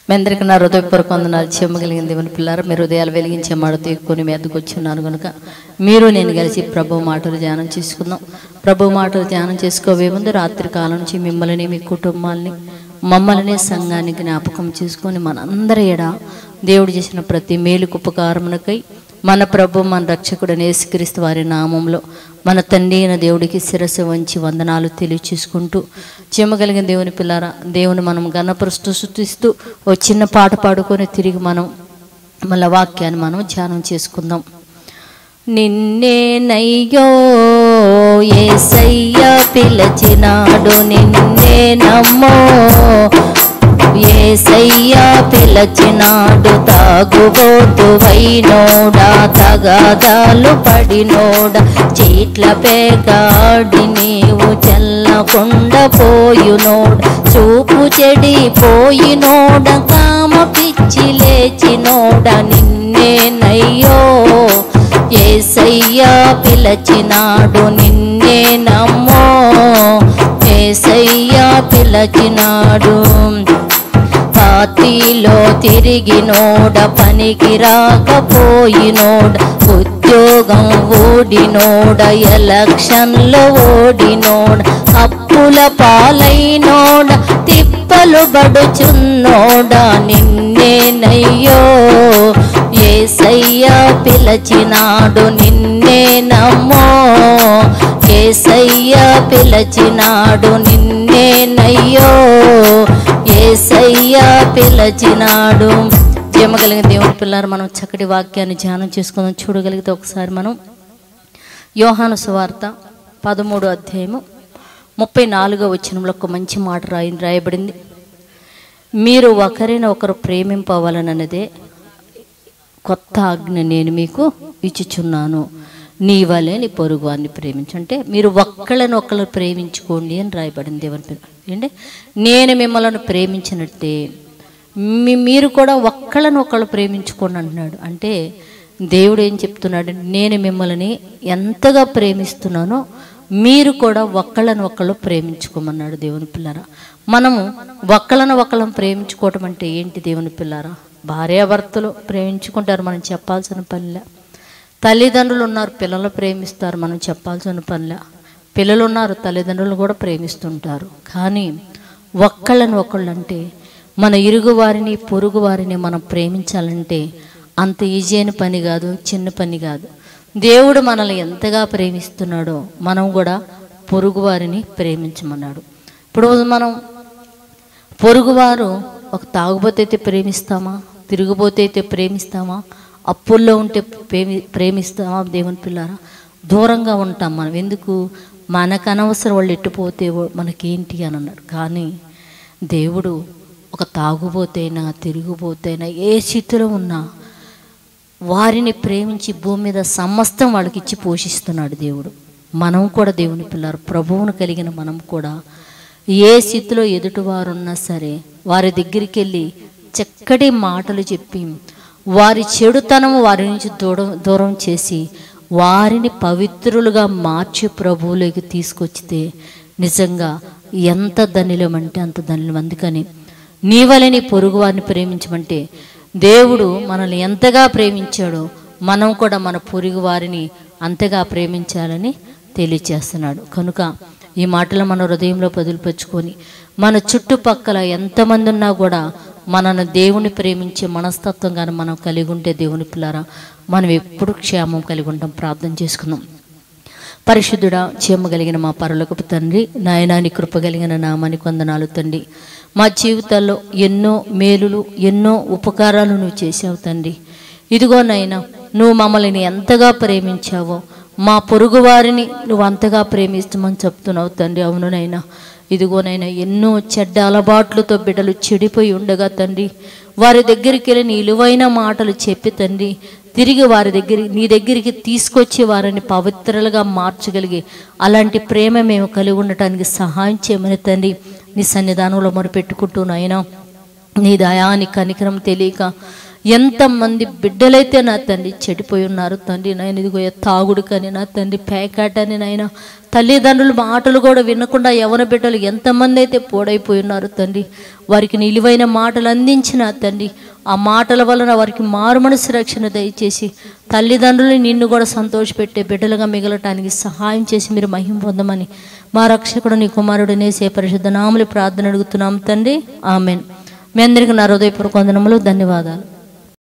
మీ అందరికీ నా హృదయపూర్వక వందనాలు. చెమ్మగలిగిన దేవుని పిల్లారా, మీరు హృదయాలు వెలిగించే మాటతో ఎక్కువ మీ ఎద్దుకు వచ్చున్నాను కనుక మీరు నేను కలిసి ప్రభు మాటలు ధ్యానం చేసుకుందాం. ప్రభు మాటలు ధ్యానం చేసుకోవే ముందు రాత్రి కాలం నుంచి మిమ్మల్ని, మీ కుటుంబాలని, మమ్మల్ని, సంఘాన్ని జ్ఞాపకం చేసుకొని మనందరి ఎడ దేవుడు చేసిన ప్రతి మేలుకు ఉపకారమునకై మన ప్రభు, మన రక్షకుడైన యేసుక్రీస్తు వారి నామంలో మన తండ్రి అయిన దేవుడికి శిరస్సు వంచి వందనాలు తెలియచేసుకుంటూ, చెమ్మగలిగిన దేవుని పిల్లారా, దేవుని మనం ఘనపరుస్తూ స్తుతిస్తూ ఓ చిన్న పాట పాడుకొని తిరిగి మనం మళ్ళీ వాక్యాన్ని మనం ధ్యానం చేసుకుందాం. నిన్నేనయ్యో యేసయ్య పిలచినాడు, నిన్నే నమ్మో యేసయ్య పిలచినాడు. తాగుబోతు వైనోడా, తగాదాలు పడినోడా, చీట్ల పేకాడి నీవు చెల్లకుండా పోయునోడ, చూపు చెడిపోయినోడ, కామ పిచ్చి లేచినోడ, నిన్నేనయ్యో యేసయ్య పిలచినాడు, నిన్నే నమ్మో యేసయ్య పిలచినాడు. పార్టీలో తిరిగినోడ, పనికి రాకపోయినోడ, ఉద్యోగం ఓడినోడ, ఎలక్షన్లో ఓడినోడ, అప్పుల పాలైనోడ, తిప్పలు బడుచున్నోడ, నిన్నేనయ్యో యేసయ్య పిలచినాడు, నిన్నే నమ్మో యేసయ్య పిలచినాడు, నిన్నేనయ్యో యేసయ్య పిలచినాడు. జయమగలిగిన దేవుని పిల్లారు, మనం చక్కటి వాక్యాన్ని ధ్యానం చేసుకుందాం. చూడగలిగితే ఒకసారి మనం యోహాను సువార్త 13వ అధ్యాయము 34వ వచనంలో ఒక మంచి మాట రాయబడింది. మీరు ఒకరినొకరు ప్రేమింపవలనన్నదే కొత్త ఆజ్ఞ నేను మీకు ఇచ్చుచున్నాను, నీ వలె నీ పొరుగువారిని ప్రేమించు. అంటే మీరు ఒకళ్ళని ప్రేమించుకోండి అని రాయబడింది దేవుని పేరు. ఏంటంటే నేను మిమ్మల్ని ప్రేమించినట్టే మీరు కూడా ఒకళ్ళని ప్రేమించుకోండి అంటున్నాడు. అంటే దేవుడు ఏం చెప్తున్నాడు? నేను మిమ్మల్ని ఎంతగా ప్రేమిస్తున్నానో మీరు కూడా ఒకళ్ళని ప్రేమించుకోమన్నాడు దేవుని పిల్లారా. మనము ఒకళ్ళని ప్రేమించుకోవటం అంటే ఏంటి దేవుని పిల్లారా? భార్యాభర్తలు ప్రేమించుకుంటారు, మనం చెప్పాల్సిన పనిలే. తల్లిదండ్రులు ఉన్నారు, పిల్లలు ప్రేమిస్తారు, మనం చెప్పాల్సిన పనిలే. పిల్లలు ఉన్నారు, తల్లిదండ్రులు కూడా ప్రేమిస్తుంటారు. కానీ ఒకళ్ళు అంటే మన ఇరుగు వారిని, పొరుగు వారిని మనం ప్రేమించాలంటే అంత ఈజీ అయిన పని కాదు, చిన్న పని కాదు. దేవుడు మనల్ని ఎంతగా ప్రేమిస్తున్నాడో మనం కూడా పొరుగు వారిని ప్రేమించమన్నాడు. ఇప్పుడు మనం పొరుగువారు ఒక తాగుబోతే అయితే ప్రేమిస్తామా? తిరుగుబోతే అయితే ప్రేమిస్తామా? అప్పుల్లో ఉంటే ప్రేమిస్తామా? దేవుని పిల్లారా, దూరంగా ఉంటాం మనం. ఎందుకు? మనకు అనవసరం, వాళ్ళు ఎట్టుపోతే మనకేంటి అని అన్నాడు. కానీ దేవుడు ఒక తాగుబోతైనా, తిరుగుబోతైనా, ఏ స్థితిలో ఉన్నా వారిని ప్రేమించి భూమి మీద సమస్తం వాళ్ళకి ఇచ్చి పోషిస్తున్నాడు దేవుడు. మనం కూడా దేవుని పిల్లారు, ప్రభువును కలిగిన మనం కూడా ఏ స్థితిలో ఎదుటివారు ఉన్నా సరే వారి దగ్గరికి వెళ్ళి చక్కటి మాటలు చెప్పి వారి చెడుతనము వారి నుంచి దూరం చేసి వారిని పవిత్రులుగా మార్చి ప్రభువులోకి తీసుకొచ్చితే నిజంగా ఎంత ధనిలమంటే అంత ధనిలం. అందుకని నీ వలె నీ పొరుగు వారిని ప్రేమించమంటే దేవుడు మనల్ని ఎంతగా ప్రేమించాడో మనం కూడా మన పొరుగు వారిని అంతగా ప్రేమించాలని తెలియచేస్తున్నాడు. కనుక ఈ మాటలు మన హృదయంలో పదులుపరుచుకొని మన చుట్టుపక్కల ఎంతమంది ఉన్నా కూడా మనను దేవుని ప్రేమించే మనస్తత్వం కానీ మనం కలిగి ఉంటే దేవుని పిల్లారా, మనం ఎప్పుడు క్షేమం కలిగి ఉంటాం. ప్రార్థన చేసుకుందాం. పరిశుద్ధుడా, క్షేమగలిగిన మా పరలోకపు తండ్రి, నాయనా నీ కృప కలిగిన నామానికి వందనాలు తండ్రి. మా జీవితాల్లో ఎన్నో మేలులు, ఎన్నో ఉపకారాలు నువ్వు చేసావు తండ్రి. ఇదిగో నాయనా, నువ్వు మమ్మల్ని ఎంతగా ప్రేమించావో మా పొరుగు వారిని నువ్వు అంతగా ప్రేమిస్తామని చెప్తున్నావు తండ్రి. అవునునైనా, ఇదిగోనైనా ఎన్నో చెడ్డ అలవాట్లతో బిడ్డలు చెడిపోయి ఉండగా తండ్రి, వారి దగ్గరికి వెళ్ళి నీ విలువైన మాటలు చెప్పి తండ్రి తిరిగి నీ దగ్గరికి తీసుకొచ్చి వారిని పవిత్రులుగా మార్చగలిగి అలాంటి ప్రేమ మేము కలిగి ఉండటానికి సహాయం చేయమని తండ్రి నీ సన్నిధానంలో మొరపెట్టుకుంటూ నాయనా, నీ దయా నీ కనికరం తెలియక ఎంతమంది బిడ్డలైతే నా తండ్రి చెడిపోయి ఉన్నారు తండ్రి నాయన. ఇదిగో తాగుడు కానీ నా తండ్రి పేకాటని నాయన, తల్లిదండ్రుల మాటలు కూడా వినకుండా యవన బిడ్డలు ఎంతమంది అయితే పోడైపోయి ఉన్నారు తండ్రి. వారికి నిలువైన మాటలు అందించిన తండ్రి, ఆ మాటల వలన వారికి మారు మనసు రక్షణ దయచేసి తల్లిదండ్రులు నిన్ను కూడా సంతోషపెట్టే బిడ్డలుగా మిగలటానికి సహాయం చేసి మీరు మహిమ పొందమని మా రక్షకుడు నీ కుమారుడు యేసయ్య పరిశుద్ధ నామములో ప్రార్థన అడుగుతున్నాం తండ్రి. ఆమెన్. మీ అందరికీ నా హృదయపూర్వక వందనములు, ధన్యవాదాలు.